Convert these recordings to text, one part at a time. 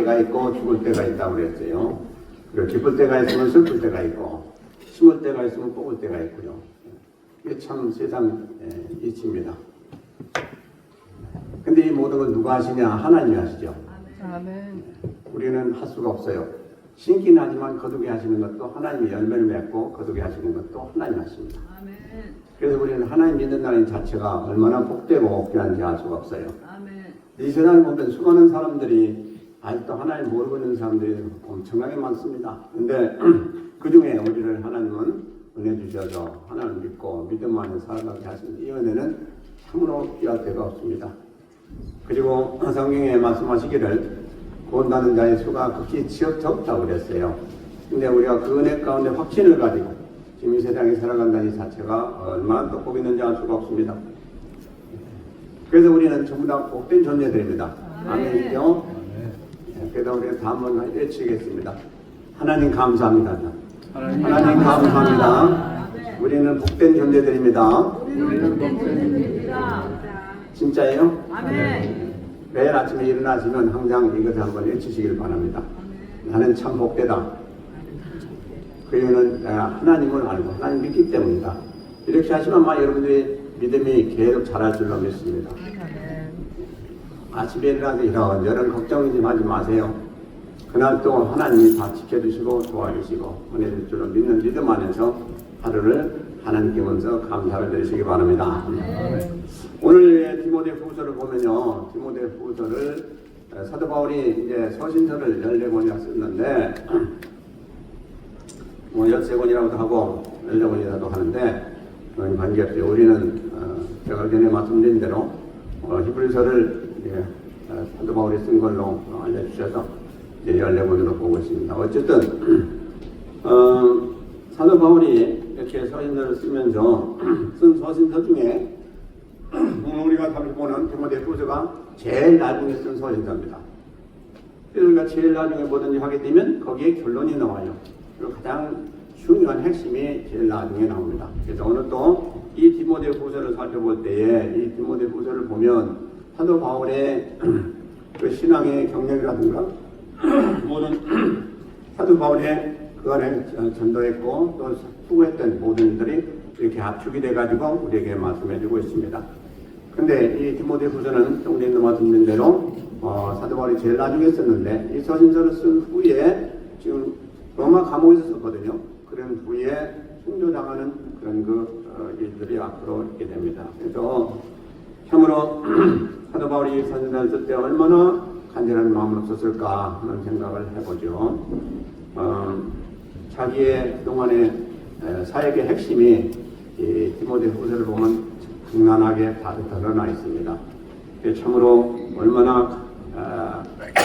때가 있고 죽을 때가 있다고 그랬어요. 그리고 기쁠 때가 있으면 슬플 때가 있고 심을 때가 있으면 뽑을 때가 있고요. 이게 참 세상 이치입니다. 근데 이 모든 걸 누가 하시냐? 하나님이 하시죠. 아멘. 우리는 할 수가 없어요. 신기는 하지만 거두게 하시는 것도 하나님이 열매를 맺고 거두게 하시는 것도 하나님 하십니다. 아멘. 그래서 우리는 하나님 믿는다는 자체가 얼마나 복되고 귀한지 알 수가 없어요. 아멘. 이 세상을 보면 수많은 사람들이 아직도 하나님 모르고 있는 사람들이 엄청나게 많습니다. 근데 그 중에 우리를 하나님은 은혜 주셔서 하나님을 믿고 믿음 안에 살아가게 하시는 이 은혜는 참으로 귀할 데가 없습니다. 그리고 성경에 말씀하시기를 구원받는 자의 수가 극히 적다고 그랬어요. 근데 우리가 그 은혜 가운데 확신을 가지고 지금 이 세상에 살아간다는 이 자체가 얼마나 또 복 있는지 알 수가 없습니다. 그래서 우리는 전부 다 복된 존재들입니다. 아멘이죠? 그래서 우리가 다 한번 외치겠습니다. 하나님 감사합니다. 하나님 감사합니다. 우리는 복된 존재들입니다. 진짜예요? 아멘. 매일 아침에 일어나시면 항상 이것을 한번 외치시길 바랍니다. 나는 참 복되다. 그 이유는 내가 하나님을 알고 하나님 믿기 때문이다. 이렇게 하시면 아마 여러분들이 믿음이 계속 자랄 줄로 믿습니다. 아침에 일어나서 이런저런 걱정이지 하지 마세요. 그날 또 하나님이 다 지켜주시고 도와주시고 은혜 줄 줄로 믿는 믿음 안에서 하루를 하나님께 먼저 감사를 드리시기 바랍니다. 오늘 디모데후서를 보면요, 디모데후서를 사도 바울이 이제 서신서를 14권이나 썼는데 뭐 13권이라고도 하고 14권이라도 하는데 관계없어요. 우리는 제가 전에 말씀드린 대로 히브리서를 사도 바울이 쓴 걸로 알려주셔서 이제 14권으로 보고 있습니다. 어쨌든 사도 바울이 이렇게 서신서를 쓰면서 쓴 서신서 중에 우리가 다시 보는 디모데후서가 제일 나중에 쓴 서신서입니다. 그래서 우리가 제일 나중에 뭐든지 하게 되면 거기에 결론이 나와요. 그리고 가장 중요한 핵심이 제일 나중에 나옵니다. 그래서 오늘 또 이 디모데후서를 살펴볼 때에 이 디모데후서를 보면 사도 바울의 그 신앙의 경력이라든가 모든 사도 바울의 그 안에 전도했고 또 수고했던 모든 일들이 이렇게 압축이 돼가지고 우리에게 말씀해주고 있습니다. 근데 이 디모데후서는 우리는 말씀드린 대로 사도 바울이 제일 나중에 썼는데 이 서신서를 쓴 후에 지금 로마 감옥에서 썼거든요. 그런 후에 순교당하는 그런 일들이 앞으로 있게 됩니다. 그래서 참으로 사도 바울이 이 서신서를 쓸 때 얼마나 간절한 마음으로 썼을까 하는 생각을 해보죠. 자기의 그동안의 사역의 핵심이 이 디모데후서를 보면 장난하게 다 드러나 있습니다. 참으로 얼마나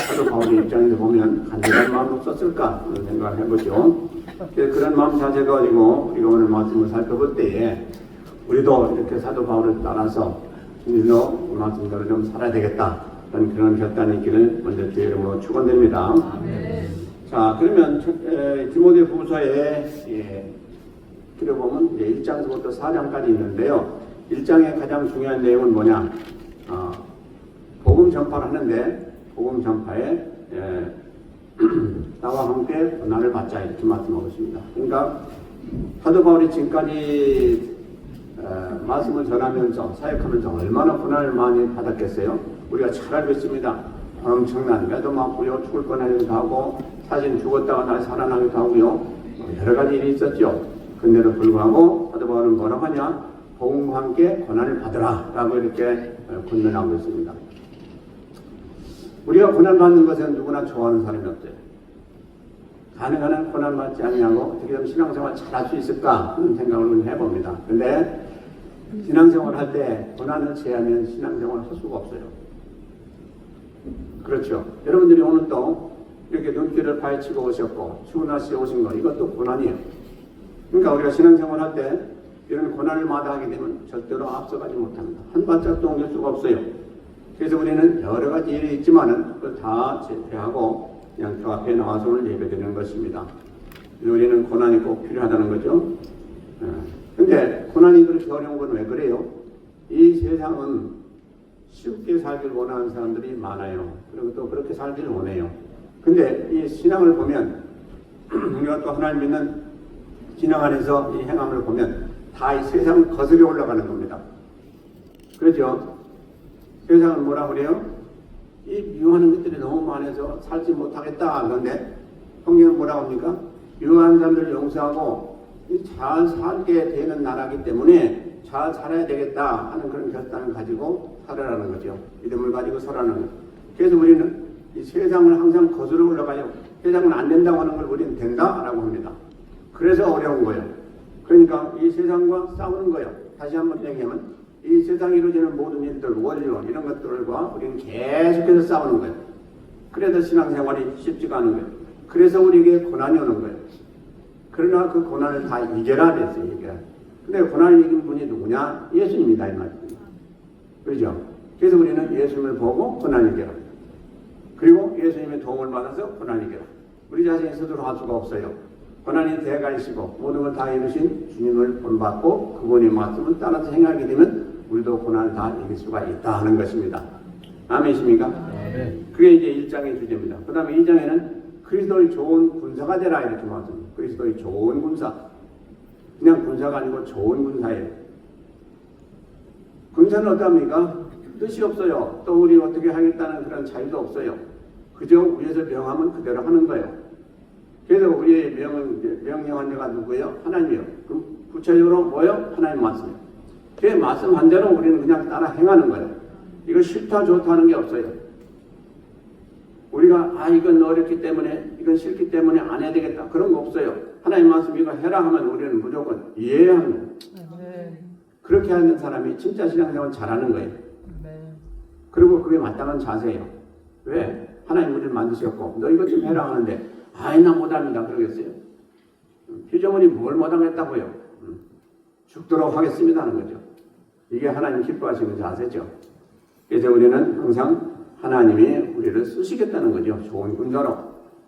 사도 바울의 입장에서 보면 간절한 마음으로 썼을까 하는 생각을 해보죠. 그런 마음 자세가 가지고 우리가 오늘 말씀을 살펴볼 때에 우리도 이렇게 사도 바울을 따라서 진실로 말씀대로 좀 살아야 되겠다 그런 결단이 있기를 먼저 주의 이름으로 축원드립니다. 자, 그러면 디모데후서에 들어보면 1장부터 4장까지 있는데요. 1장의 가장 중요한 내용은 뭐냐? 복음 전파를 하는데 복음 전파에 나와 함께 고난을 받자 이렇게 말씀하고 있습니다. 그러니까 사도 바울이 지금까지 말씀을 전하면서 사역하면서 얼마나 고난을 많이 받았겠어요? 우리가 잘 알고 있습니다. 엄청난 매도 맞고요, 죽을 뻔하기도 하고 사실 죽었다가 다시 살아나기도 하고요, 여러 가지 일이 있었죠. 근데도 불구하고 사도 바울은 뭐라고 하냐? 복음과 함께 고난을 받으라 라고 이렇게 권면하고 있습니다. 우리가 고난받는 것은 누구나 좋아하는 사람이 없어요. 가능한 한 고난받지 아니하고 어떻게 하면 신앙생활 잘할 수 있을까 하는 생각을 해봅니다. 근데 신앙생활 할 때 고난을 제하면 신앙생활 할 수가 없어요. 그렇죠. 여러분들이 오늘 또 이렇게 눈길을 파헤치고 오셨고 추운 날씨에 오신 거 이것도 고난이에요. 그러니까 우리가 신앙생활 할 때 이런 고난을 마다하게 되면 절대로 앞서가지 못합니다. 한 발짝도 옮길 수가 없어요. 그래서 우리는 여러 가지 일이 있지만은 그걸 다 제패하고 그냥 주 앞에 나와서 오늘 예배드리는 것입니다. 우리는 고난이 꼭 필요하다는 거죠. 근데 고난이 그렇게 어려운 건 왜 그래요? 이 세상은 쉽게 살길 원하는 사람들이 많아요. 그리고 또 그렇게 살기를 원해요. 근데 이 신앙을 보면 우리가 또 하나님 믿는 신앙 안에서 이 행함을 보면 다 이 세상을 거스려 올라가는 겁니다. 그렇죠? 세상은 뭐라 그래요? 이 미워하는 것들이 너무 많아서 살지 못하겠다. 그런데 성경은 뭐라고 합니까? 미워하는 사람들을 용서하고 잘 살게 되는 나라이기 때문에 잘 살아야 되겠다 하는 그런 결단을 가지고 살아라는 거죠. 믿음을 가지고 살아라는 거죠. 그래서 우리는 이 세상을 항상 거스러 올라가요. 세상은 안 된다고 하는 걸 우리는 된다라고 합니다. 그래서 어려운 거예요. 그러니까 이 세상과 싸우는 거예요. 다시 한번 얘기하면 이 세상에 이루어지는 모든 일들, 원리론 이런 것들과 우리는 계속해서 싸우는 거예요. 그래서 신앙생활이 쉽지가 않은 거예요. 그래서 우리에게 고난이 오는 거예요. 그러나 그 고난을 다 이겨라 그랬어요. 이겨라. 근데 고난을 이긴 분이 누구냐? 예수님이다 이 말입니다. 그렇죠? 그래서 우리는 예수님을 보고 고난을 이겨라. 그리고 예수님의 도움을 받아서 고난을 이겨라. 우리 자신이 스스로 할 수가 없어요. 고난이 대가이시고 모든 걸 다 이루신 주님을 본받고 그분의 말씀을 따라서 행하게 되면 우리도 고난을 다 이길 수가 있다 하는 것입니다. 아멘이십니까? 네. 그게 이제 1장의 주제입니다. 그 다음에 2장에는 그리스도의 좋은 군사가 되라 이렇게 말씀합니다. 그리스도의 좋은 군사. 그냥 군사가 아니고 좋은 군사예요. 군사는 어떻습니까? 뜻이 없어요. 또 우리 어떻게 하겠다는 그런 자유도 없어요. 그저 위에서 명하면 그대로 하는 거예요. 그래서 우리의 명령한 자가 누구예요? 하나님이요. 그럼 구체적으로 뭐예요? 하나님 말씀이에요. 그 말씀한 대로 우리는 그냥 따라 행하는 거예요. 이거 싫다 좋다 하는 게 없어요. 우리가 이건 어렵기 때문에 이건 싫기 때문에 안 해야 되겠다 그런 거 없어요. 하나님 말씀 이거 해라 하면 우리는 무조건 이해하는 거예요. 네. 그렇게 하는 사람이 진짜 신앙생활 잘하는 거예요. 네. 그리고 그게 마땅한 자세예요. 왜? 하나님 우리를 만드셨고 너 이것 좀 해라 하는데 나 못합니다 그러겠어요? 피조물이 뭘 못하겠다고요? 죽도록 하겠습니다 하는 거죠. 이게 하나님 기뻐하시는 자세죠. 그래서 우리는 항상 하나님이 우리를 쓰시겠다는 거죠. 좋은 군사로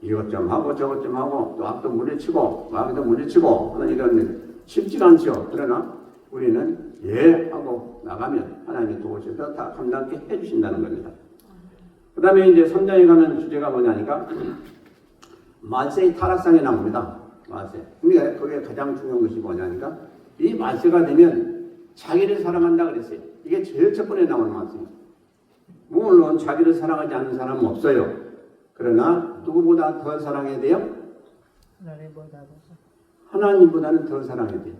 이것 좀 하고 저것 좀 하고 또 악도 물리치고 마귀도 물리치고 하는 이런 쉽지가 않죠. 그러나 우리는 하고 나가면 하나님이 도우셔서 다 감당케 해주신다는 겁니다. 그 다음에 이제 3장에 가면 주제가 뭐냐니까 말세의 타락상이 나옵니다. 말세. 그러니까 그게 가장 중요한 것이 뭐냐니까 이 말세가 되면 자기를 사랑한다 그랬어요. 이게 제일 첫 번에 나오는 말씀입니다. 물론 자기를 사랑하지 않는 사람은 없어요. 그러나 누구보다 더 사랑해야 돼요? 하나님보다는 더 사랑해야 돼요.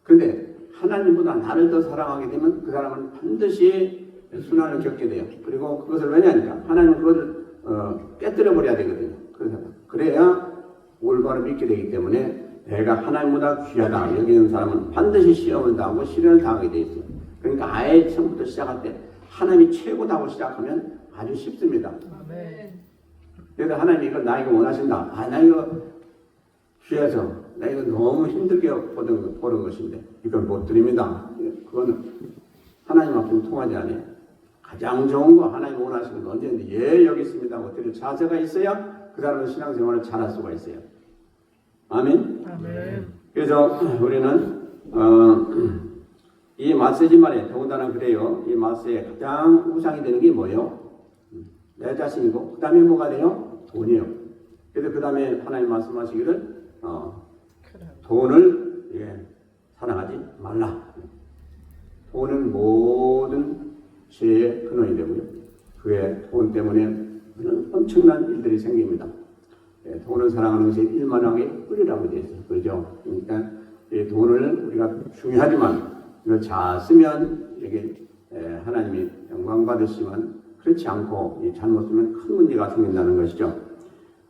그런데 하나님보다 나를 더 사랑하게 되면 그 사람은 반드시 순환을 겪게 돼요. 그리고 그것을 왜냐니까 하나님은 그것을 깨뜨려 버려야 되거든요. 그래야 올바로 믿게 되기 때문에 내가 하나님보다 귀하다 여기는 사람은 반드시 시험을 당하고 시련을 당하게 돼 있어요. 그러니까 아예 처음부터 시작할 때 하나님이 최고다고 시작하면 아주 쉽습니다. 그래서 하나님이 이걸 나에게 원하신다. 나 이거 귀해서 나 이거 너무 힘들게 보는 것인데 이걸 못 드립니다. 그거는 하나님 앞에는 통하지 않아요. 가장 좋은 거 하나님 원하시는 거 언제든지 여기 있습니다. 뭐 드릴 자세가 있어야 그 사람은 신앙생활을 잘할 수가 있어요. 아멘. 그래서 우리는 이 마세지 말에 더군다나 그래요. 이 마세에 가장 우상이 되는 게 뭐예요? 내 자신이고 그 다음에 뭐가 돼요? 돈이에요. 그래서 그 다음에 하나님 말씀하시기를 돈을 사랑하지 말라. 돈은 모든 죄의 근원이 되고요. 그의 돈 때문에 엄청난 일들이 생깁니다. 돈을 사랑하는 것이 일만하게 뿌리라고 되어 있어요. 그렇죠? 그러니까 이 돈을 우리가 중요하지만 이걸 잘 쓰면 이게 하나님이 영광 받으시면 그렇지 않고 잘못 쓰면 큰 문제가 생긴다는 것이죠.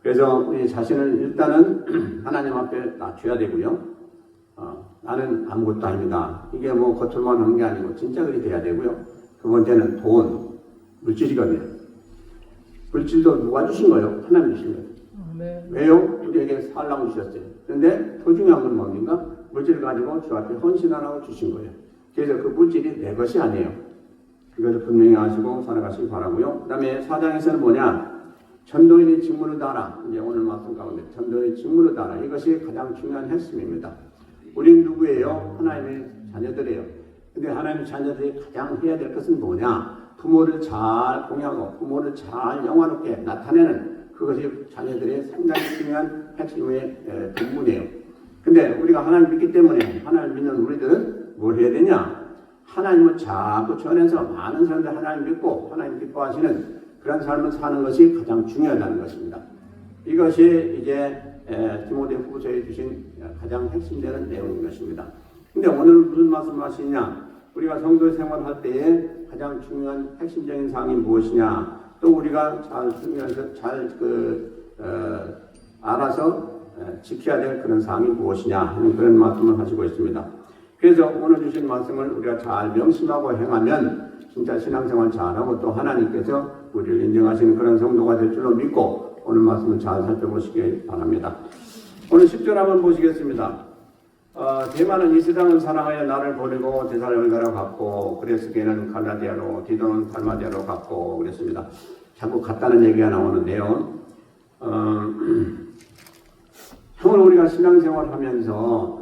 그래서 우리 자신을 일단은 하나님 앞에 낮춰야 되고요. 나는 아무것도 아닙니다. 이게 뭐 겉으로만 하는 게 아니고 진짜 그리 돼야 되고요. 두 번째는 돈, 물질이거든요. 물질도 누가 주신 거예요? 하나님 주신 거예요. 왜요? 우리에게 살라고 주셨어요. 그런데 더 중요한 건 뭡니까? 물질을 가지고 주 앞에 헌신하라고 주신 거예요. 그래서 그 물질이 내 것이 아니에요. 이것을 분명히 아시고 살아가시기 바라고요. 그 다음에 4장에서는 뭐냐? 전도인의 직무를 다하라. 이제 오늘 말씀 가운데 전도인의 직무를 다하라. 이것이 가장 중요한 핵심입니다. 우리는 누구예요? 하나님의 자녀들이에요. 근데 하나님의 자녀들이 가장 해야 될 것은 뭐냐? 부모를 잘 공유하고 부모를 잘 영화롭게 나타내는 그것이 자녀들의 상당히 중요한 핵심의 부분이에요. 근데 우리가 하나님 믿기 때문에 하나님 믿는 우리들은 뭘 해야 되냐? 하나님을 자꾸 전해서 많은 사람들 하나님 믿고 하나님 기뻐하시는 그런 삶을 사는 것이 가장 중요하다는 것입니다. 이것이 이제 디모데 후서에 주신 가장 핵심되는 내용인 것입니다. 근데 오늘 무슨 말씀을 하시냐? 우리가 성도 생활할 때에 가장 중요한 핵심적인 사항이 무엇이냐? 또 우리가 알아서 지켜야 될 그런 사항이 무엇이냐 하는 그런 말씀을 하시고 있습니다. 그래서 오늘 주신 말씀을 우리가 잘 명심하고 행하면 진짜 신앙생활 잘하고 또 하나님께서 우리를 인정하시는 그런 성도가 될 줄로 믿고 오늘 말씀을 잘 살펴보시기 바랍니다. 오늘 10절 한번 보시겠습니다. 대만은 이 세상을 사랑하여 나를 버리고 데살로니가로 갔고 그레스게는 갈라디아로 디도는 달마디아로 갔고 그랬습니다. 자꾸 갔다는 얘기가 나오는데요. 형은 우리가 신앙생활 하면서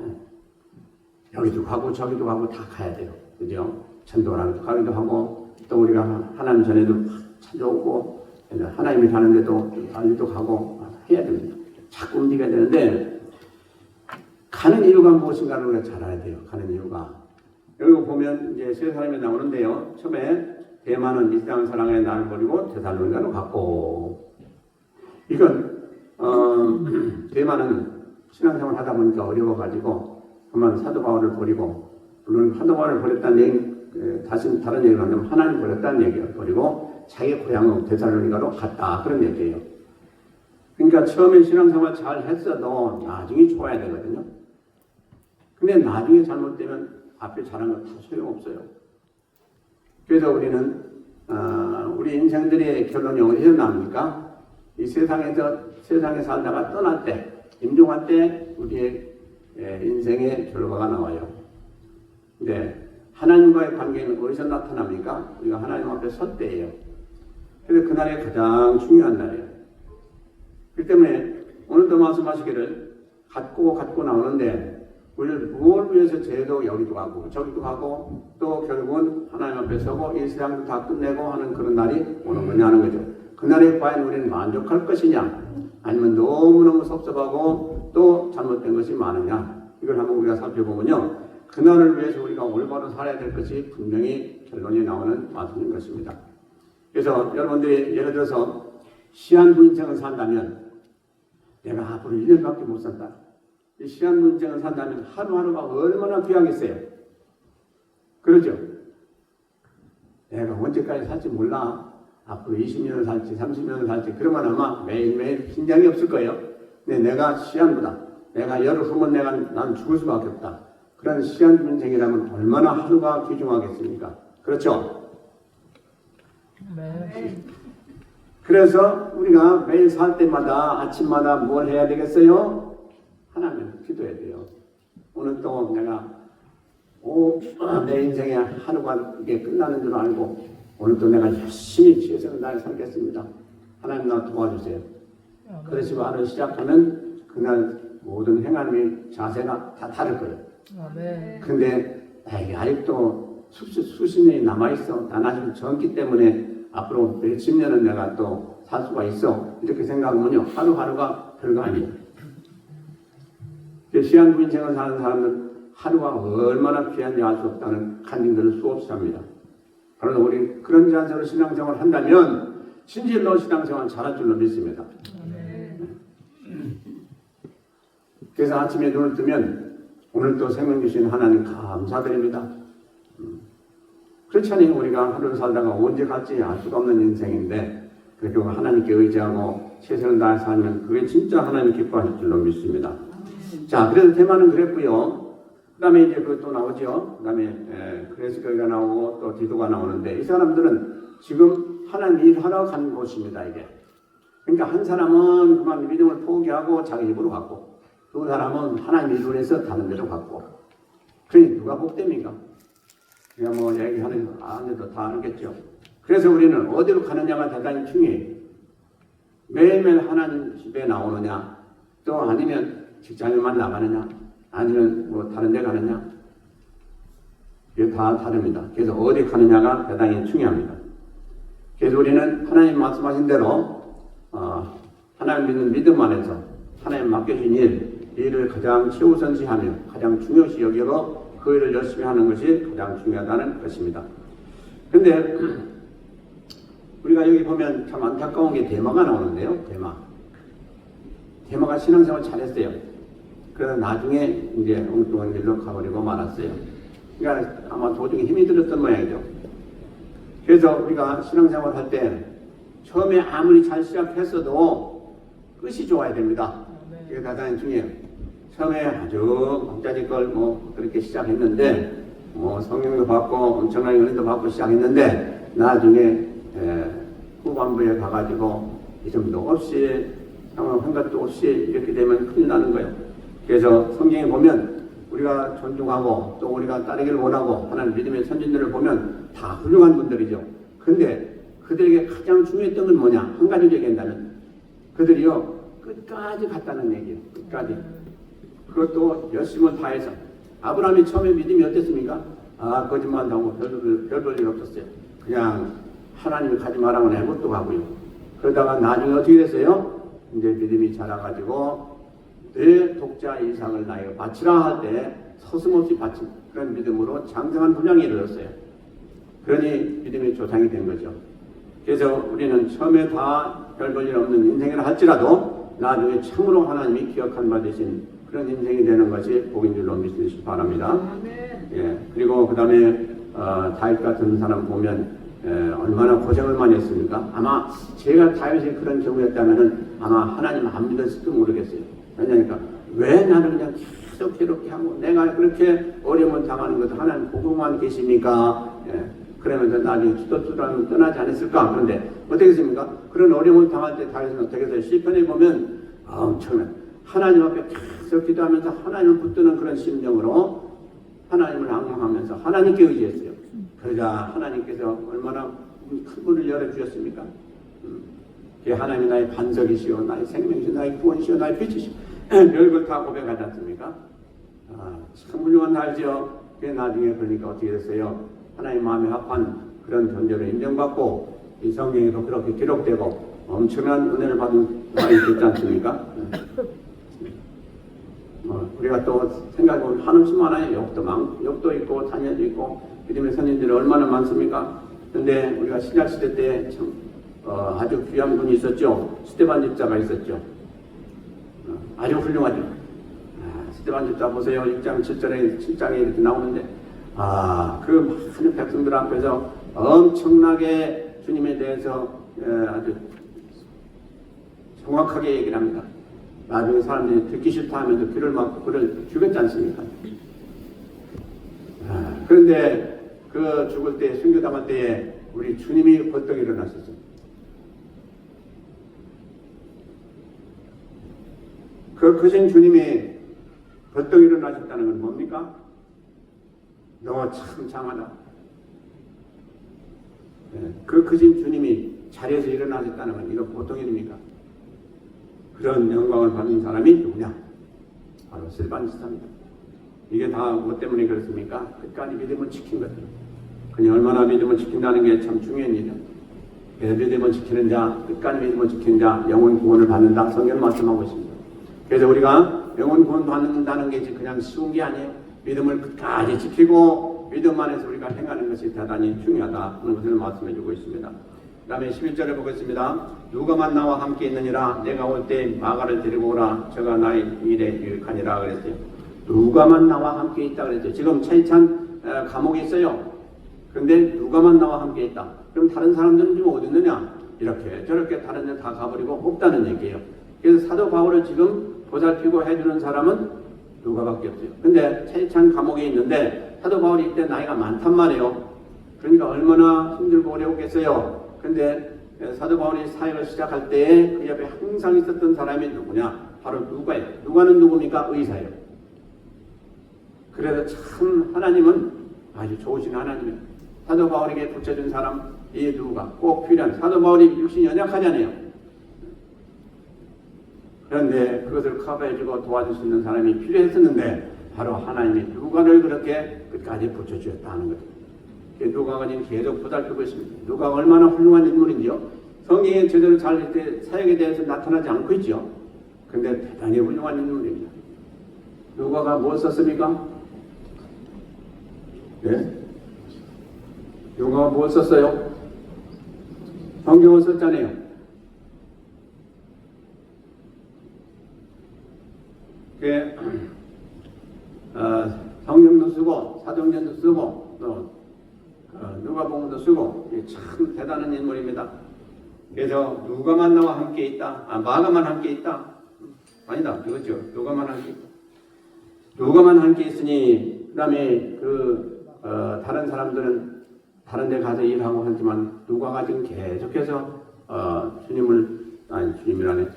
여기도 가고 저기도 가고 다 가야 돼요. 그죠? 전도를 가기도 하고 또 우리가 하나님 전에도 찾아오고 하나님이 가는데도 달리도 가고 해야 됩니다. 자꾸 움직여야 되는데 가는 이유가 무엇인가를 우리가 잘 알아야 돼요. 가는 이유가. 여기 보면 이제 세 사람이 나오는데요. 처음에 대만은 이 세상을 사랑하여 나를 버리고 데살로니가로 갔고 이건 대만은 신앙생활 하다 보니까 어려워가지고 그만 사도 바울을 버리고 물론 사도 바울을 버렸다는 얘기 다시 다른 얘기를 하면 하나님 버렸다는 얘기예요. 버리고 자기 고향 데살로니가로 갔다 그런 얘기예요. 그러니까 처음에 신앙생활 잘 했어도 나중에 좋아야 되거든요. 근데 나중에 잘못되면 앞에 잘한 거 다 소용없어요. 그래서 우리는 우리 인생들의 결론이 어디서 납니까? 이 세상에 살다가 떠날 때 임종할 때 우리의 인생의 결과가 나와요. 근데 하나님과의 관계는 어디서 나타납니까? 우리가 하나님 앞에 설 때예요. 그래서 그날이 가장 중요한 날이에요. 그렇기 때문에 오늘도 말씀하시기를 갖고 나오는데 우리를 무엇을 위해서 쟤도 여기도 가고 저기도 가고 또 결국은 하나님 앞에 서고 이 세상도 다 끝내고 하는 그런 날이 오는 거냐 하는 거죠. 그날에 과연 우리는 만족할 것이냐 아니면 너무너무 섭섭하고 또 잘못된 것이 많으냐 이걸 한번 우리가 살펴보면요. 그날을 위해서 우리가 올바로 살아야 될 것이 분명히 결론이 나오는 말씀인 것입니다. 그래서 여러분들이 예를 들어서 시한부 인생을 산다면 내가 앞으로 1년밖에 못 산다. 이 시한부 인생을 산다면 하루하루가 얼마나 귀하겠어요. 그러죠? 내가 언제까지 살지 몰라. 앞으로 20년을 살지 30년을 살지 그러면 아마 매일매일 긴장이 없을 거예요. 근데 내가 시한부다. 내가 열흘 후면 난 죽을 수밖에 없다. 그런 시한부 인생이라면 얼마나 하루가 귀중하겠습니까? 그렇죠? 네. 그래서 우리가 매일 살 때마다 아침마다 뭘 해야 되겠어요? 하나님 기도해야 돼요. 오늘 또 내가 내 인생의 하루가 이게 끝나는 줄 알고 오늘도 내가 열심히 최선을 다해 살겠습니다. 하나님 나 도와주세요. 그러시고 하루 시작하면 그날 모든 행함의 자세가 다 다를 거예요. 근데 이게 아직도 수십 년이 남아있어. 난 아직 젊기 때문에 앞으로 몇십 년은 내가 또 살 수가 있어. 이렇게 생각하면요. 하루하루가 별거 아니에요. 시한부 인생을 사는 사람은 하루가 얼마나 귀한지 알 수 없다는 간증들을 수없이 합니다. 그러나 우리 그런 자세로 신앙생활을 한다면 진실로 신앙생활 잘할 줄로 믿습니다. 그래서 아침에 눈을 뜨면 오늘 또 생명 주신 하나님 감사드립니다. 그렇잖아요. 우리가 하루를 살다가 언제 갈지 알 수가 없는 인생인데 그렇게 하나님께 의지하고 최선을 다해 살면 그게 진짜 하나님 기뻐하실 줄로 믿습니다. 자, 그래서 테마는 그랬고요. 그 다음에 이제 그것도 나오죠. 그 다음에 그레스거가 나오고 또 디도가 나오는데 이 사람들은 지금 하나님 일하러 간 곳입니다. 이게. 그러니까 한 사람은 그만 믿음을 포기하고 자기 집으로 갔고 두 사람은 하나님 일을 해서 다른 데로 갔고 그러니 누가 복됩니까? 우리가 뭐 얘기하는 거 안 해도 다 알겠죠. 그래서 우리는 어디로 가느냐가 대단히 중요해요. 매일매일 하나님 집에 나오느냐 또 아니면 직장에만 나가느냐 아니면 뭐 다른 데 가느냐 이게 다 다릅니다. 그래서 어디 가느냐가 대단히 중요합니다. 그래서 우리는 하나님 말씀하신 대로 하나님 믿는 믿음 안에서 하나님 맡겨진 일을 가장 최우선시하며 가장 중요시 여기고 그 일을 열심히 하는 것이 가장 중요하다는 것입니다. 그런데 우리가 여기 보면 참 안타까운 게 대마가 나오는데요. 대마가 신앙생활 잘했어요. 그러나 나중에 이제 엉뚱한 일로 가버리고 말았어요. 그러니까 아마 도중에 힘이 들었던 모양이죠. 그래서 우리가 신앙생활 할 때 처음에 아무리 잘 시작했어도 끝이 좋아야 됩니다. 그게 가장 중요해요. 처음에 아주 목자지껄 그렇게 시작했는데 성령도 받고 엄청나게 은혜도 받고 시작했는데 나중에 후반부에 가가지고 이 정도 없이 한 것도 없이 이렇게 되면 큰일 나는 거예요. 그래서 성경에 보면 우리가 존중하고 또 우리가 따르기를 원하고 하나님 믿음의 선진들을 보면 다 훌륭한 분들이죠. 근데 그들에게 가장 중요했던 건 뭐냐? 한 가지 얘기한다면 그들이요 끝까지 갔다는 얘기예요. 끝까지. 그것도 열심을 다해서. 아브라함이 처음에 믿음이 어땠습니까? 거짓말하고 별 볼 일 없었어요. 그냥 하나님이 가지 말라고 해것도 가고요. 그러다가 나중에 어떻게 됐어요? 이제 믿음이 자라가지고 내 독자 이삭을 나에게 바치라 할 때 서슴없이 바친 그런 믿음으로 장성한 분량이 이르렀어요. 그러니 믿음의 조상이 된 거죠. 그래서 우리는 처음에 다 별 볼 일 없는 인생을 할지라도 나중에 참으로 하나님이 기억한 바 되신 그런 인생이 되는 것이 복인 줄로 믿으시기 바랍니다. 예, 그리고 그 다음에 다윗 같은 사람 보면 얼마나 고생을 많이 했습니까? 아마 제가 다윗이 그런 경우였다면 아마 하나님 안 믿었을지도 모르겠어요. 왜냐니까 왜 나를 그냥 계속 괴롭게 하고 내가 그렇게 어려움을 당하는 것도 하나님 보고만 계십니까? 예, 그러면서 나중에 투도투도하면 떠나지 않았을까? 그런데 어떻게 했습니까? 그런 어려움을 당할 때 다윗은 어떻게 해서 시편에 보면 엄청난 하나님 앞에 계속 기도하면서 하나님을 붙드는 그런 심정으로 하나님을 앙망하면서 하나님께 의지했어요. 그러자 하나님께서 얼마나 큰 문을 열어주셨습니까? 하나님이 나의 반석이시오, 나의 생명이시오, 나의 구원이시오, 나의 빛이시오. 별걸 다 고백하지 않습니까? 참 훌륭한 날이죠. 나중에 그러니까 어떻게 됐어요? 하나님 마음에 합한 그런 존재로 인정받고 이 성경에도 그렇게 기록되고 엄청난 은혜를 받은 날이 됐지 않습니까? 우리가 또 생각해보면 한없이 많아요. 욕도 있고 자녀도 있고 믿음의 선인들이 얼마나 많습니까? 그런데 우리가 신약시대 때 참 아주 귀한 분이 있었죠. 스데반 집사가 있었죠. 아주 훌륭하죠. 스데반 집사 보세요. 6장 7장에 이렇게 나오는데 그 많은 백성들 앞에서 엄청나게 주님에 대해서 아주 정확하게 얘기를 합니다. 나중에 사람들이 듣기 싫다 하면서 귀를 막고 그를 죽였지 않습니까? 그런데 그 죽을 때, 순교당할 때에 우리 주님이 벌떡 일어나셨어요. 그 크신 주님이 벌떡 일어나셨다는 건 뭡니까? 너 참 장하다. 그 크신 주님이 자리에서 일어나셨다는 건 이거 보통 일입니까? 그런 영광을 받는 사람이 누구냐? 바로 스데반 집사입니다. 이게 다 뭐 때문에 그렇습니까? 끝까지 믿음을 지킨 것들. 그냥 얼마나 믿음을 지킨다는 게 참 중요한 일이죠. 그래서 믿음을 지키는 자, 끝까지 믿음을 지키는 자, 영혼 구원을 받는다. 성경은 말씀하고 있습니다. 그래서 우리가 영혼 구원 받는다는 게 그냥 쉬운 게 아니에요. 믿음을 끝까지 지키고 믿음 안에서 우리가 행하는 것이 대단히 중요하다 하는 것을 말씀해 주고 있습니다. 그 다음에 11절에 보겠습니다. 누가만 나와 함께 있느니라 내가 올 때 마가를 데리고 오라 저가 나의 일에 유익하니라 그랬어요. 누가만 나와 함께 있다 그랬어요. 지금 차이찬 감옥에 있어요. 그런데 누가만 나와 함께 있다. 그럼 다른 사람들은 지금 어디 있느냐? 이렇게 저렇게 다른 데 다 가버리고 없다는 얘기예요. 그래서 사도 바울을 지금 보살피고 해주는 사람은 누가밖에 없어요. 근데 차이찬 감옥에 있는데 사도 바울이 이때 나이가 많단 말이에요. 그러니까 얼마나 힘들고 어려웠겠어요. 근데 사도 바울이 사역을 시작할 때 그 옆에 항상 있었던 사람이 누구냐? 바로 누가예요. 누가는 누굽니까? 의사예요. 그래서 참 하나님은 아주 좋으신 하나님이에요. 사도 바울에게 붙여준 사람 이 누가 꼭 필요한 사도 바울이 육신이 연약하잖아요. 그런데 그것을 커버해주고 도와줄 수 있는 사람이 필요했었는데 바로 하나님이 누가를 그렇게 끝까지 붙여주었다는 거죠. 누가가 지금 계속 보살피고 있습니다. 누가가 얼마나 훌륭한 인물인지요. 성경에 제대로 잘 이렇게 사역에 대해서 나타나지 않고 있죠. 근데 대단히 훌륭한 인물입니다. 누가가 뭘 썼습니까? 예? 누가가 뭘 썼어요? 성경을 썼잖아요. 그 성경도 쓰고 사도행전도 쓰고 또 누가복음도 쓰고 참 대단한 인물입니다. 그래서 누가만 나와 함께 있다. 마가만 함께 있다. 아니다. 그렇죠. 누가만 함께 있다. 누가만 함께 있으니 그다음에 다른 사람들은 다른 데 가서 일하고 하지만 누가가 지금 계속해서 주님이라네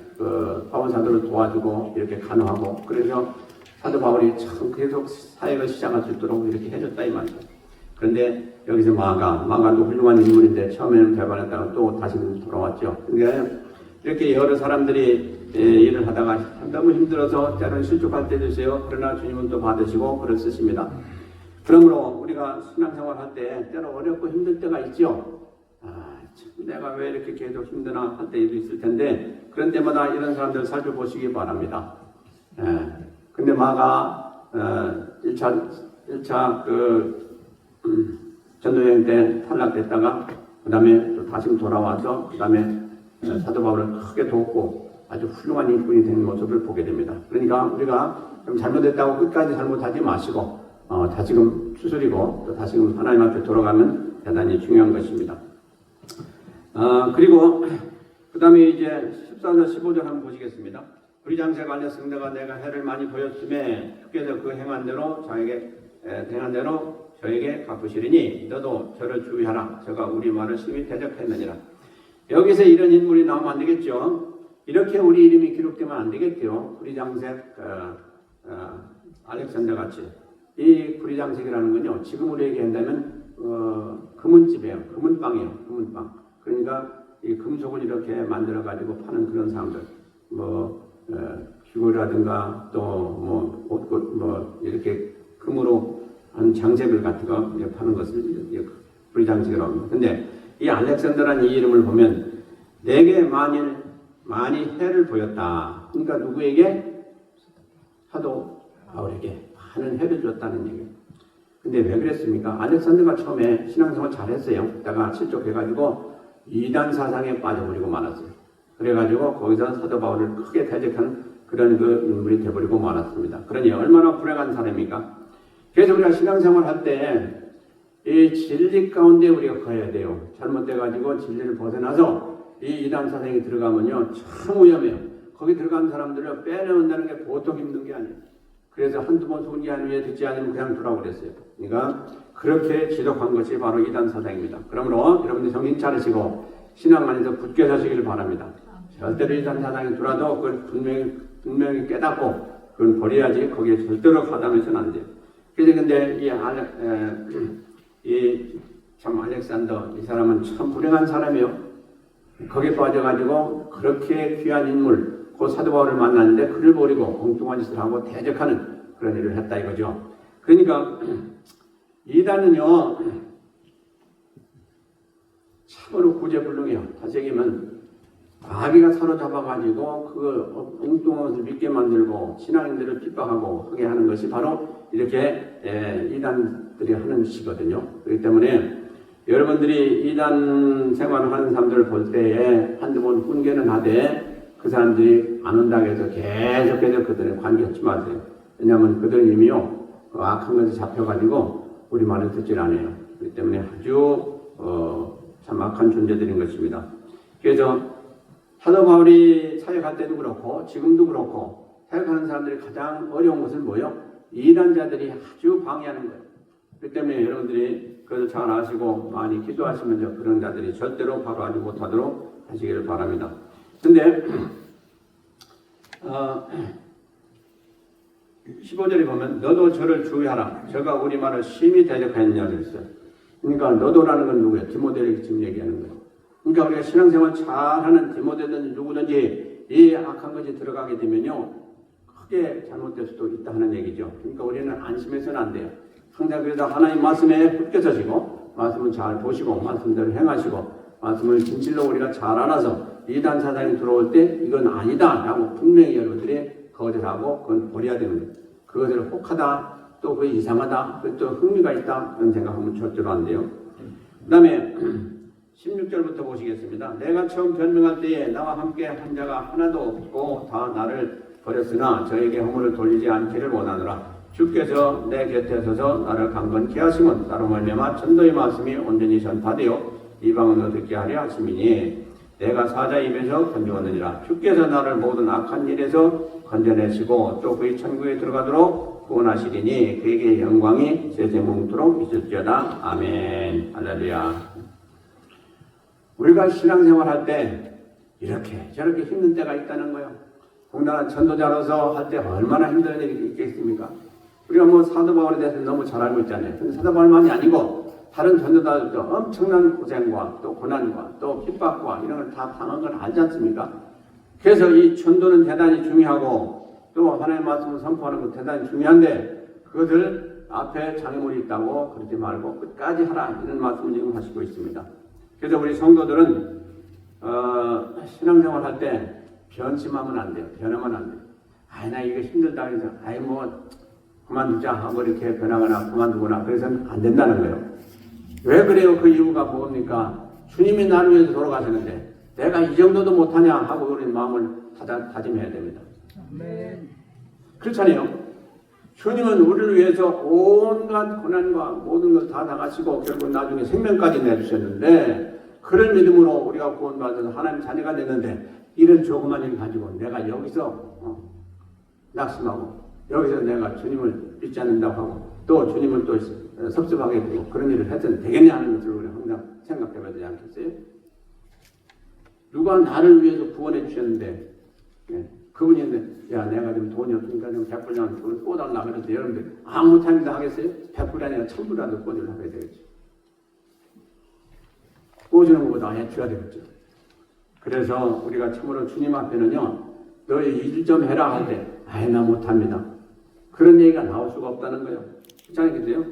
바울 사도를 도와주고 이렇게 간호하고 그래서 사도 바울이 참 계속 사역을 시작할 수 있도록 이렇게 해줬다 이 말이죠. 그런데 여기서 마가도 훌륭한 인물인데 처음에는 배반했다가 또 다시 돌아왔죠. 그러니까 이렇게 여러 사람들이 일을 하다가 너무 힘들어서 때로는 실족할 때도 있어요. 그러나 주님은 또 받으시고 그러셨습니다. 그러므로 우리가 신앙생활 할 때 때로 어렵고 힘들 때가 있죠. 내가 왜 이렇게 계속 힘드나 할 때도 있을 텐데 그런 때마다 이런 사람들 살펴보시기 바랍니다. 근데 마가 1차 전도여행 때 탈락됐다가 그 다음에 또 다시 돌아와서 그 다음에 사도 바울을 크게 돕고 아주 훌륭한 인꾼이 된 모습을 보게 됩니다. 그러니까 우리가 좀 잘못했다고 끝까지 잘못하지 마시고 다시금 추스리고 또 다시금 하나님 앞에 돌아가면 대단히 중요한 것입니다. 그리고 그 다음에 이제 14절 15절 한번 보시겠습니다. 불의장색 알려 승대가 내가 해를 많이 보였음에 주께서 그 행한 대로 저에게 갚으시리니 너도 저를 주의하라. 저가 우리 말을 심히 대적했느니라. 여기서 이런 인물이 나오면 안 되겠죠. 이렇게 우리 이름이 기록되면 안 되겠죠. 불의장색 알렉산더 같이 이 불의장색이라는 건요. 지금 우리 얘기한다면 금은집이에요. 금은빵이에요. 금은빵. 그러니까 이 금속을 이렇게 만들어 가지고 파는 그런 사람들. 귀걸이라든가 또 옷 이렇게 금으로 한 장색을 같은 거 파는 것을 불의장색이라고 합니다. 근데 이 알렉산더라는 이 이름을 보면 내게 많이 해를 보였다. 그러니까 누구에게? 사도 바울에게 많은 해를 줬다는 얘기예요. 근데 왜 그랬습니까? 알렉산더가 처음에 신앙생활 잘했어요. 그러다가 실족해가지고 이단 사상에 빠져버리고 말았어요. 그래가지고 거기서 사도 바울을 크게 대적하는 그런 인물이 되어버리고 말았습니다. 그러니 얼마나 불행한 사람입니까? 그래서 우리가 신앙생활 할 때 이 진리 가운데 우리가 가야 돼요. 잘못돼가지고 진리를 벗어나서 이 이단 사상에 들어가면요 참 위험해요. 거기 들어간 사람들을 빼내온다는 게 보통 힘든 게 아니에요. 그래서 한두 번 속은 게 아니에요. 듣지 않으면 그냥 돌아오랬어요. 그러니까 그렇게 지독한 것이 바로 이단 사상입니다. 그러므로 여러분들 정신 차리시고 신앙 안에서 굳게 서시길 바랍니다. 절대로 이단 사상이 들어와도 그걸 분명히 깨닫고 그건 버려야지 거기에 절대로 가담해서는 안 돼요. 그래서 근데 참 알렉산더 이 사람은 참 불행한 사람이에요. 거기에 빠져가지고 그렇게 귀한 인물 그 사도 바울을 만났는데 그를 버리고 엉뚱한 짓을 하고 대적하는 그런 일을 했다 이거죠. 그러니까 이단은요 참으로 구제불능해요. 다시 얘기하면 마귀가 사로잡아가지고 그 엉뚱한 것을 믿게 만들고 신앙인들을 핍박하고 하게 하는 것이 바로 이렇게 이단들이 하는 짓이거든요. 그렇기 때문에 여러분들이 이단 생활을 하는 사람들을 볼 때에 한두 번 훈계는 하되 그 사람들이 안 온다고 해서 계속해서 그들의 관계 하지 마세요. 왜냐하면 그들은 이미요 악한 것에 잡혀가지고 우리 말을 듣질 않아요. 그렇기 때문에 아주 참 악한 존재들인 것입니다. 그래서 사도 바울이 사역할 때도 그렇고 지금도 그렇고 사역하는 사람들이 가장 어려운 것은 뭐예요? 이단자들이 아주 방해하는 거예요. 그렇기 때문에 여러분들이 그것을 잘 아시고 많이 기도하시면서 그런 자들이 절대로 바로 하지 못하도록 하시기를 바랍니다. 근데 15절에 보면 너도 저를 주의하라. 저가 우리 말을 심히 대적하였냐 그랬어요. 그러니까 너도라는 건 누구예요? 디모데에게 지금 얘기하는 거예요. 그러니까 우리가 신앙생활 잘하는 디모데든지 누구든지 이 악한 것이 들어가게 되면요 크게 잘못될 수도 있다 하는 얘기죠. 그러니까 우리는 안심해서는 안 돼요. 항상 그래서 하나님 말씀에 굳게 서시고 말씀을 잘 보시고 말씀대로 행하시고 말씀을 진실로 우리가 잘 알아서 이단 사상이 들어올 때 이건 아니다 라고 분명히 여러분들이 거절하고 그건 버려야 되는 거예요. 그것을 혹하다 또 그게 이상하다 또 흥미가 있다 그런 생각하면 절대로 안 돼요. 그 다음에 16절부터 보시겠습니다. 내가 처음 변명할 때에 나와 함께 한 자가 하나도 없고 다 나를 버렸으나 저에게 허물을 돌리지 않기를 원하노라. 주께서 내 곁에 서서 나를 강건케 하심은 나로 말미암아 전도의 말씀이 온전히 전파되어 이방은으로 듣게 하려 하심이니 내가 사자 입에서 건져왔느니라. 주께서 나를 모든 악한 일에서 건져내시고 또 그의 천국에 들어가도록 구원하시리니 그에게 영광이 세세몽토록 있을지어다. 아멘. 할렐루야. 우리가 신앙생활 할 때 이렇게 저렇게 힘든 때가 있다는 거예요. 공단한 전도자로서 할 때 얼마나 힘든 일이 있겠습니까? 우리가 뭐 사도 바울에 대해서 너무 잘 알고 있잖아요. 근데 사도 바울만이 아니고 다른 전도자들도 엄청난 고생과 또 고난과 또 핍박과 이런 걸 다 당한 걸 알지 않습니까? 그래서 이 전도는 대단히 중요하고 또 하나님의 말씀을 선포하는 것 대단히 중요한데 그것을 앞에 장애물이 있다고 그러지 말고 끝까지 하라 이런 말씀을 지금 하시고 있습니다. 그래서 우리 성도들은 신앙생활 할 때 변심하면 안 돼요. 변하면 안 돼요. 아이 나 이거 힘들다 해서 아이 뭐 그만두자 하고 이렇게 변하거나 그만두거나 그래서는 안 된다는 거예요. 왜 그래요? 그 이유가 뭡니까? 주님이 나를 위해서 돌아가시는데 내가 이 정도도 못하냐 하고 우리 마음을 다짐해야 됩니다. 아멘. 그렇잖아요. 주님은 우리를 위해서 온갖 고난과 모든 걸 다 당하시고 결국 나중에 생명까지 내주셨는데 그런 믿음으로 우리가 구원받아서 하나님 자녀가 됐는데 이런 조그만 일 가지고 내가 여기서 낙심하고 여기서 내가 주님을 믿지 않는다고 하고 또 주님을 또 섭섭하게 되고 그런 일을 해서는 되겠냐 하는 것을 우리 항상 생각해봐야 되지 않겠어요? 누가 나를 위해서 구원해 주셨는데 그분이 있는데 야 내가 지금 돈이 없으니까 좀 100불이라도 돈을 꿔달라 그래서 여러분들 아무 타임도 하겠어요? 100불이 아니라 1000불이라도 꿔주려고 해야 되겠죠. 꿔주는 것보다 해줘야 되겠죠. 그래서 우리가 참으로 주님 앞에는요 너희 일 좀 해라 할 때 아이 나 못합니다. 그런 얘기가 나올 수가 없다는 거예요. 그렇지 않겠어요?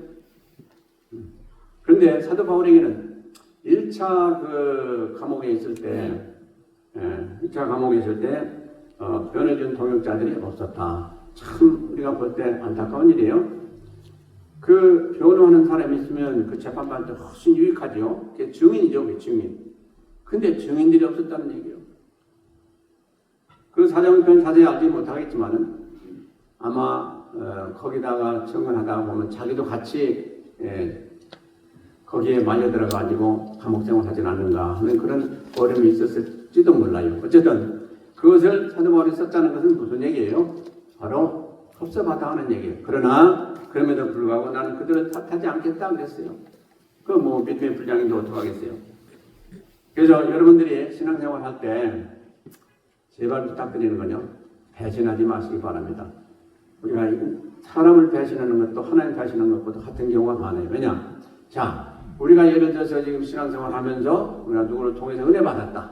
그런데 사도 바울에게는 1차 그 감옥에 있을 때 1차 감옥에 있을 때 변해준 동역자들이 없었다. 참 우리가 볼 때 안타까운 일이에요. 그 변호하는 사람이 있으면 그 재판받을 때 훨씬 유익하죠. 그게 증인이죠. 그게 증인. 근데 증인들이 없었다는 얘기예요. 그 사정편 자세히 알지 못하겠지만은 아마 거기다가 청문하다 보면 자기도 같이 거기에 말려 들어가지고 감옥생활 하진 않는가 하는 그런 어려움이 있었을지도 몰라요. 어쨌든 그것을 사도 바울이 썼다는 것은 무슨 얘기예요? 바로 섭섭하다 하는 얘기예요. 그러나 그럼에도 불구하고 나는 그들을 탓하지 않겠다 그랬어요. 그 뭐 믿음의 불량인데 어떡하겠어요. 그래서 여러분들이 신앙생활 할 때 제발 부탁드리는 건요. 배신하지 마시기 바랍니다. 우리가 사람을 배신하는 것도 하나님 배신하는 것보다 같은 경우가 많아요. 왜냐? 자, 우리가 예를 들어서 지금 신앙생활 하면서 우리가 누구를 통해서 은혜 받았다.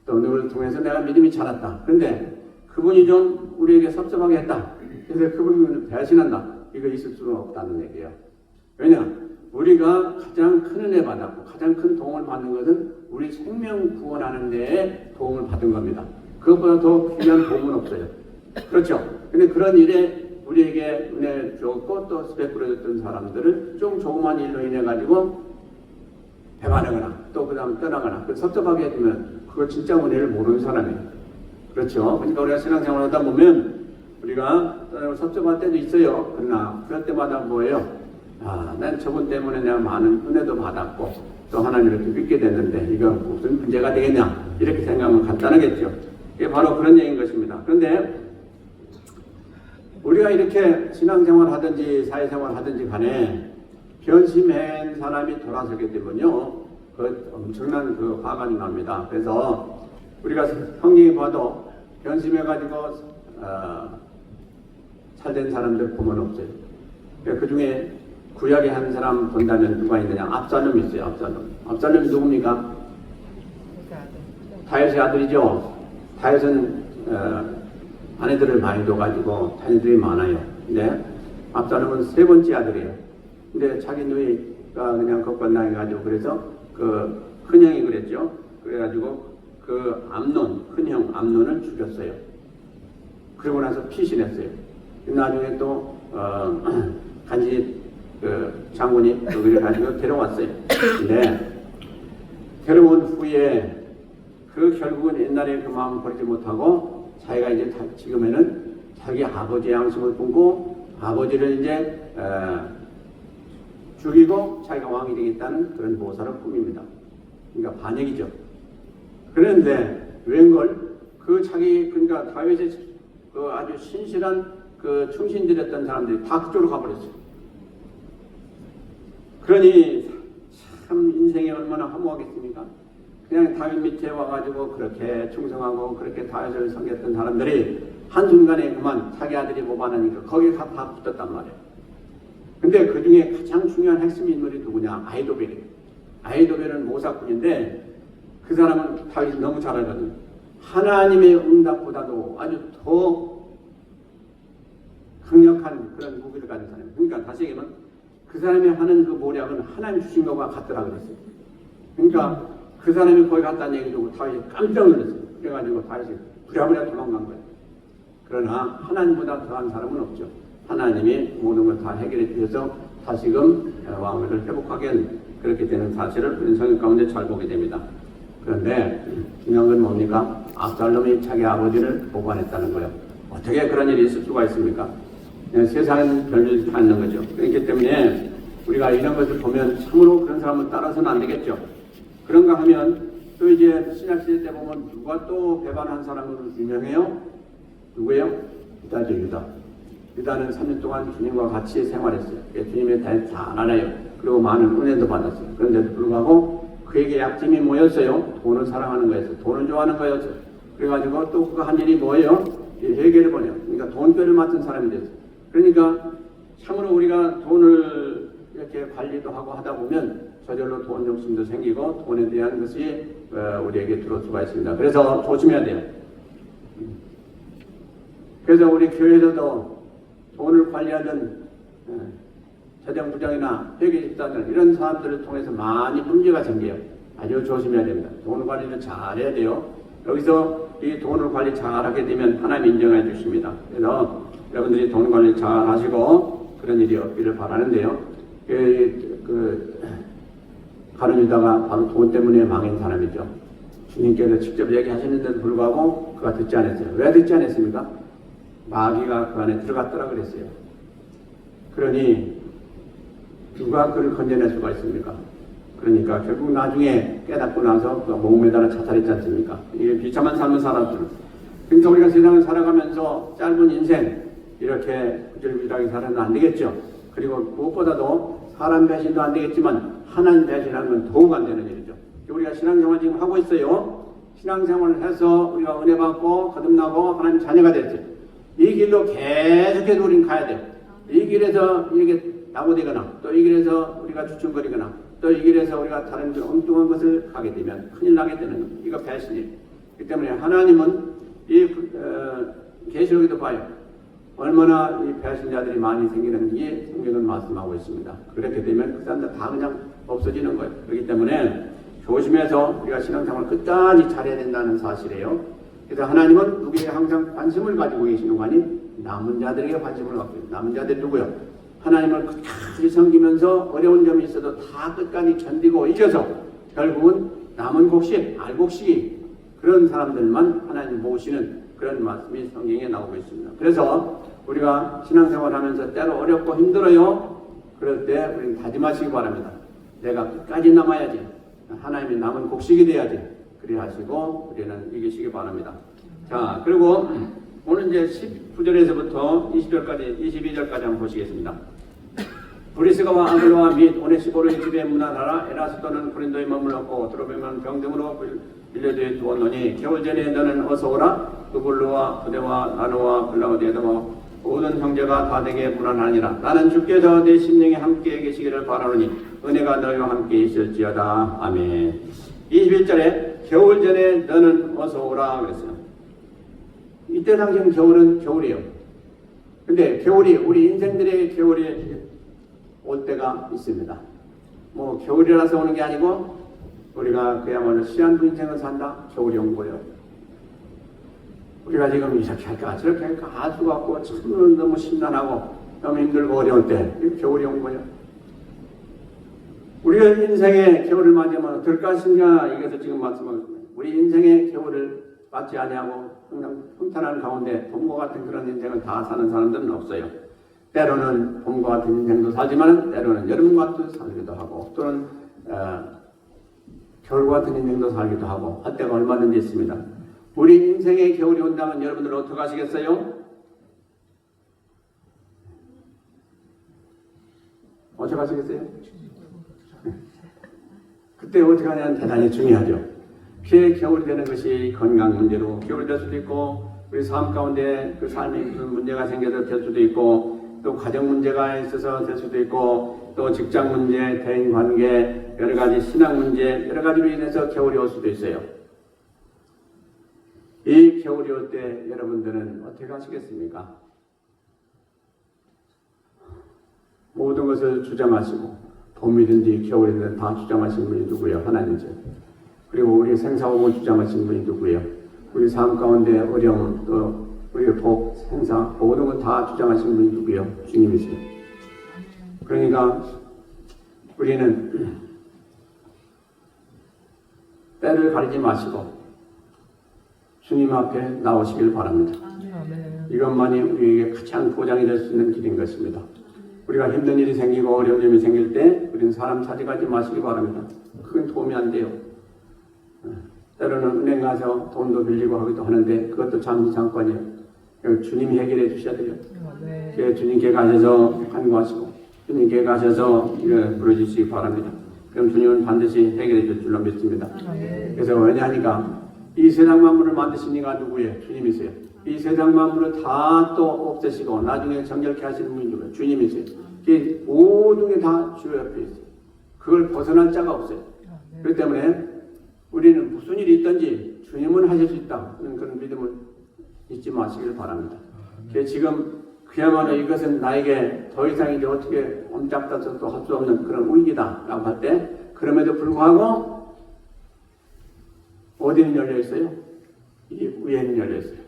또 누구를 통해서 내가 믿음이 자랐다. 그런데 그분이 좀 우리에게 섭섭하게 했다. 그래서 그분을 배신한다. 이거 있을 수는 없다는 얘기예요. 왜냐? 우리가 가장 큰 은혜 받았고 가장 큰 도움을 받는 것은 우리 생명 구원하는 데에 도움을 받은 겁니다. 그것보다 더 귀한 도움은 없어요. 그렇죠? 근데 그런 일에 우리에게 은혜 줬고 또 베풀어줬던 사람들을 좀 조그만 일로 인해 가지고 배반하거나 또 그 다음에 떠나거나 섭섭하게 해주면 그걸 진짜 은혜를 모르는 사람이에요. 그렇죠? 그러니까 우리가 신앙생활 하다 보면 우리가 섭섭할 때도 있어요. 그러나 그럴 때마다 뭐예요? 아, 난 저분 때문에 내가 많은 은혜도 받았고 또 하나님을 이렇게 믿게 됐는데 이거 무슨 문제가 되겠냐 이렇게 생각하면 간단하겠죠. 이게 바로 그런 얘기인 것입니다. 그런데 우리가 이렇게 신앙생활 하든지 사회생활 하든지 간에 변심한 사람이 돌아서게 되면요 그 엄청난 그 화가 납니다. 그래서 우리가 성경에 봐도 변심해가지고 잘된 사람들 보면 없어요. 그 중에 구약에 한 사람 본다면 누가 있느냐? 압살롬이 있어요. 압살롬이 누굽니까? 다윗의 아들이죠. 다윗은 아내들을 많이 둬가지고 자녀들이 많아요. 근데 압살롬은 세 번째 아들이에요. 근데 자기 누이가 그냥 겁건당해가지고 그래서 그 큰형이 그랬죠. 그래가지고 그 암논, 큰형 암논을 죽였어요. 그러고 나서 피신했어요. 나중에 또 간지 그 장군이 거기를 가지고 데려왔어요. 근데 데려온 후에 그 결국은 옛날에 그 마음 버리지 못하고 자기가 이제 지금에는 자기 아버지의 양심을 품고 아버지를 이제 죽이고 자기가 왕이 되겠다는 그런 모사를 꾸밉니다. 그러니까 반역이죠. 그런데 웬걸 그 자기 그러니까 다윗의 그 아주 신실한 그 충신들이었던 사람들이 다 그쪽으로 가버렸어요. 그러니 참 인생이 얼마나 허무하겠습니까? 그냥 다윗 밑에 와가지고 그렇게 충성하고 그렇게 다윗을 섬겼던 사람들이 한순간에 그만 자기 아들이 모반하니까 거기에 다 붙었단 말이에요. 근데 그 중에 가장 중요한 핵심 인물이 누구냐? 아히도벨이에요. 아히도벨은 모사꾼인데 그 사람은 다윗이 너무 잘 알거든요. 하나님의 응답보다도 아주 더 강력한 그런 무기를 가진 사람이에요. 그러니까 다시 얘기하면 그 사람이 하는 그 모략은 하나님 주신 것과 같더라 그랬어요. 그러니까 그 사람이 거기 갔다는 얘기 듣고 다윗이 깜짝 놀랐어요. 그래가지고 다윗이 부랴부랴 도망간 거예요. 그러나 하나님보다 더한 사람은 없죠. 하나님이 모든 걸 다 해결해 주셔서 다시금 왕위를 회복하게 하는 그렇게 되는 사실을 우리 성경 가운데 잘 보게 됩니다. 그런데 중요한 건 뭡니까? 압살롬이 자기 아버지를 보관했다는 거예요. 어떻게 그런 일이 있을 수가 있습니까? 세상은 별일이 다 있는 거죠. 그렇기 때문에 우리가 이런 것을 보면 참으로 그런 사람은 따라서는 안 되겠죠. 그런가 하면 또 이제 신약시대 때 보면 누가 또 배반한 사람으로 유명해요? 누구예요? 유다죠, 유다. 유다는 3년 동안 주님과 같이 생활했어요. 주님에 대해 잘 알아요. 그리고 많은 은혜도 받았어요. 그런데도 불구하고 그에게 약점이 뭐였어요? 돈을 사랑하는 거였어요. 돈을 좋아하는 거였어요. 그래가지고 또 그가 한 일이 뭐예요? 회개를 번요. 그러니까 돈뼈를 맡은 사람이 됐어요. 그러니까 참으로 우리가 돈을 이렇게 관리도 하고 하다 보면 저절로 돈 욕심도 생기고 돈에 대한 것이 우리에게 들어올 수가 있습니다. 그래서 조심해야 돼요. 그래서 우리 교회에서도 돈을 관리하던 재정부장이나 회계집단들 이런 사람들을 통해서 많이 문제가 생겨요. 아주 조심해야 됩니다. 돈 관리를 잘 해야 돼요. 여기서 이 돈을 관리 잘 하게 되면 하나님 인정해 주십니다. 그래서 여러분들이 돈 관리 잘 하시고 그런 일이 없기를 바라는데요. 가룟 유다가 바로 돈 때문에 망한 사람이죠. 주님께서 직접 얘기하시는데도 불구하고 그가 듣지 않았어요. 왜 듣지 않았습니까? 마귀가 그 안에 들어갔더라 그랬어요. 그러니 누가 그를 건져낼 수가 있습니까? 그러니까 결국 나중에 깨닫고 나서 목매달아 자살했지 않습니까? 이게 비참한 삶을 살았죠. 그러니까 우리가 세상을 살아가면서 짧은 인생 이렇게 구질구질하게 살아는 안 되겠죠. 그리고 무엇보다도 사람 배신도 안 되겠지만 하나님 배신하는 건 더욱 안 되는 일이죠. 우리가 신앙생활 지금 하고 있어요. 신앙생활을 해서 우리가 은혜 받고 거듭나고 하나님 자녀가 됐죠. 이 길로 계속해서 우리는 가야 돼요. 이 길에서 이렇게 낙오되거나 또 이 길에서 우리가 주춤거리거나 또 이 길에서 우리가 다른 엉뚱한 것을 하게 되면 큰일 나게 되는 겁니다. 이거 배신이에요. 그렇기 때문에 하나님은 이 계시록에도 봐요. 얼마나 이 배신자들이 많이 생기는지 성경은 말씀하고 있습니다. 그렇게 되면 그 사람들 다 그냥 없어지는 거예요. 그렇기 때문에 조심해서 우리가 신앙생활 끝까지 잘해야 된다는 사실이에요. 그래서 하나님은 누구에게 항상 관심을 가지고 계시는 거 아니? 남은 자들에게 관심을 갖고 있어요. 남은 자들 누구요? 하나님을 끝까지 섬기면서 어려운 점이 있어도 다 끝까지 견디고 이겨서 결국은 남은 곡식, 알곡식이 그런 사람들만 하나님 모시는 그런 말씀이 성경에 나오고 있습니다. 그래서 우리가 신앙생활 하면서 때로 어렵고 힘들어요. 그럴 때 우리는 다짐하시기 바랍니다. 내가 끝까지 남아야지. 하나님이 남은 곡식이 돼야지. 그리 하시고 우리는 이기시기 바랍니다. 자, 그리고 오늘 이제 19절에서부터 20절까지, 22절까지 한번 보시겠습니다. 브리스가와 아글로와 및 오네시보르의 집에 문안하라. 에라스도는 고린도에 머물렀고 드로베만 병등으로 빌려주에 두었노니 겨울 전에 너는 어서 오라. 두블루와 부대와 나노와 글라우디에도와 모든 형제가 다 내게 문안하니라. 나는 주께서 내 심령에 함께 계시기를 바라노니 은혜가 너희와 함께 있을지어다. 아멘. 21절에 겨울 전에 너는 어서 오라 그랬어요. 이때 당시는 겨울은 겨울이에요. 근데 겨울이 우리 인생들의 겨울이 올 때가 있습니다. 뭐 겨울이라서 오는 게 아니고 우리가 그야말로 시한부 인생을 산다. 겨울이 온 거예요. 우리가 지금 이렇게 할까 저렇게 할까 알 수가 없고 참 너무 심란하고 너무 힘들고 어려울 때 겨울이 온 거예요. 우리가 인생의 겨울을 맞이하면 어떨 것인가 이것을 지금 말씀하고 있습니다. 우리 인생의 겨울을 맞지 아니하고 항상 평탄한 가운데 봄과 같은 그런 인생을 다 사는 사람들은 없어요. 때로는 봄과 같은 인생도 살지만 때로는 여름과 같은 살기도 하고 또는 겨울과 같은 인생도 살기도 하고 할 때가 얼마든지 있습니다. 우리 인생의 겨울이 온다면 여러분들 어떻게 하시겠어요? 어떻게 하시겠어요? 그때 어떻게 하냐는 대단히 중요하죠. 피해 겨울이 되는 것이 건강 문제로 겨울이 될 수도 있고 우리 삶 가운데 그 삶에 무슨 문제가 생겨서 될 수도 있고 또 가정 문제가 있어서 될 수도 있고 또 직장 문제, 대인 관계, 여러 가지 신앙 문제 여러 가지로 인해서 겨울이 올 수도 있어요. 이 겨울이 올 때 여러분들은 어떻게 하시겠습니까? 모든 것을 주장하시고 봄이든지 겨울이든 다 주장하신 분이 누구예요? 하나님이죠. 그리고 우리 생사복을 주장하신 분이 누구예요? 우리 삶 가운데 어려움 또 우리의 복, 생사 모든 걸 다 주장하신 분이 누구예요? 주님이세요. 그러니까 우리는 때를 가리지 마시고 주님 앞에 나오시길 바랍니다. 이것만이 우리에게 가장 보장이 될 수 있는 길인 것입니다. 우리가 힘든 일이 생기고 어려운 일이 생길 때 우리는 사람 찾아가지 마시기 바랍니다. 그건 도움이 안 돼요. 때로는 은행 가서 돈도 빌리고 하기도 하는데 그것도 잠시 잠깐이에요. 주님이 해결해 주셔야 돼요. 주님께 가셔서 간구하시고 주님께 가셔서 부르주시기 바랍니다. 그럼 주님은 반드시 해결해 줄 줄로 믿습니다. 그래서 왜냐하니까 이 세상 만물을 만드신 이가 누구예요? 주님이세요. 이 세상 만물을 다 또 없애시고 나중에 정결케 하시는 분이 누구예요? 주님이세요. 모든 게 다 주 옆에 있어요. 그걸 벗어날 자가 없어요. 그렇기 때문에 우리는 무슨 일이 있든지 주님은 하실 수 있다. 그런 믿음을 잊지 마시길 바랍니다. 지금 그야말로 이것은 나에게 더 이상 이제 어떻게 옴짝달싹도 할 수 없는 그런 위기다 라고 할 때 그럼에도 불구하고 어디는 열려 있어요? 이 위에는 열려 있어요.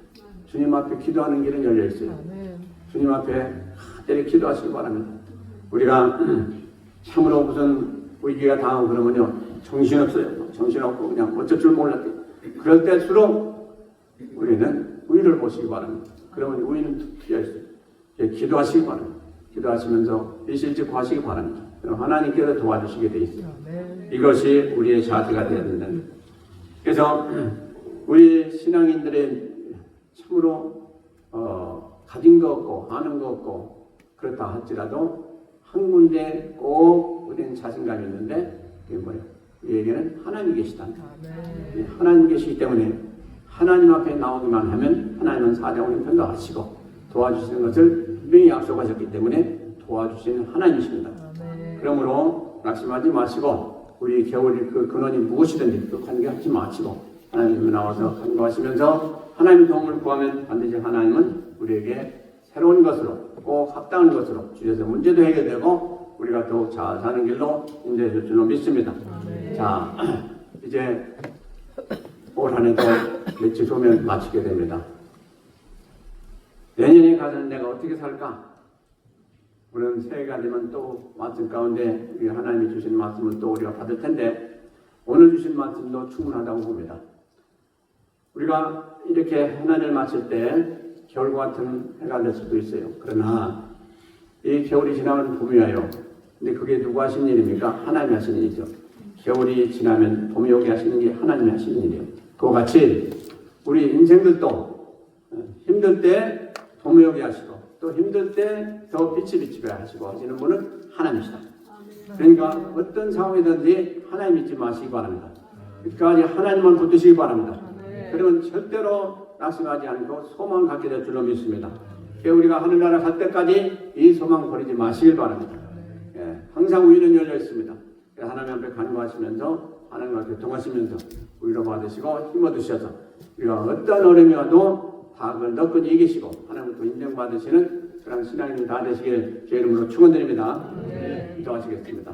주님 앞에 기도하는 길은 열려 있어요. 주님 앞에 때리 기도하시기 바랍니다. 우리가 참으로 무슨 위기가 당하고 그러면요 정신없어요. 정신없고 그냥 어쩔 줄 몰랐대요. 그럴 때일수록 우리는 우위를 보시기 바랍니다. 그러면 우위는 트여 있어요. 기도하시기 바랍니다. 기도하시면서 일실직 하시기 바랍니다. 그럼 하나님께서 도와주시게 돼 있어요. 이것이 우리의 자세가 되어야 된다는. 그래서 우리 신앙인들의 참으로 가진 거 없고 아는 거 없고 그렇다 할지라도 한 군데 꼭 우리는 자신감이 있는데 그게 뭐예요? 우리에게는 하나님이 계시다. 하나님 계시기 때문에 하나님 앞에 나오기만 하면 하나님은 사자오는 편도 하시고 도와주시는 것을 분명히 약속하셨기 때문에 도와주시는 하나님이십니다. 그러므로 낙심하지 마시고 우리 겨울의 그 근원이 무엇이든지 그 관계하지 마시고 하나님이 나와서 간구하시면서 하나님의 도움을 구하면 반드시 하나님은 우리에게 새로운 것으로 꼭 합당한 것으로 주셔서 문제도 해결되고 우리가 더 잘 사는 길로 인도해 줄 줄로 믿습니다. 자, 이제 올 한 해도 며칠 후면 마치게 됩니다. 내년에 가서는 내가 어떻게 살까? 우리는 새해가 되면 또 말씀 가운데 우리 하나님이 주신 말씀을 또 우리가 받을 텐데 오늘 주신 말씀도 충분하다고 봅니다. 우리가 이렇게 한 해를 마칠 때 겨울과 같은 해가 될 수도 있어요. 그러나 이 겨울이 지나면 봄이 와요. 근데 그게 누구 하신 일입니까? 하나님이 하신 일이죠. 겨울이 지나면 봄이 오게 하시는 게 하나님이 하시는 일이에요. 그와 같이 우리 인생들도 힘들 때 봄이 오게 하시고 또 힘들 때 더 빛이 비치게 하시고 하시는 분은 하나님이시다. 그러니까 어떤 상황이든지 하나님 잊지 마시기 바랍니다. 끝까지 하나님만 붙드시기 바랍니다. 그러면 절대로 낙심하지 않고 소망을 갖게 될 줄로 믿습니다. 우리가 하늘나라 갈 때까지 이 소망 버리지 마시길 바랍니다. 항상 우위는 열려 있습니다. 하나님 앞에 간구하시면서 하나님과 교통하시면서 위로 받으시고 힘 얻으셔서 우리가 어떤 어려움이 와도 다 그걸 너끈히 이기시고 하나님부터 인정받으시는 그런 신앙인이 다 되시길 제 이름으로 축원드립니다. 기도하시겠습니다.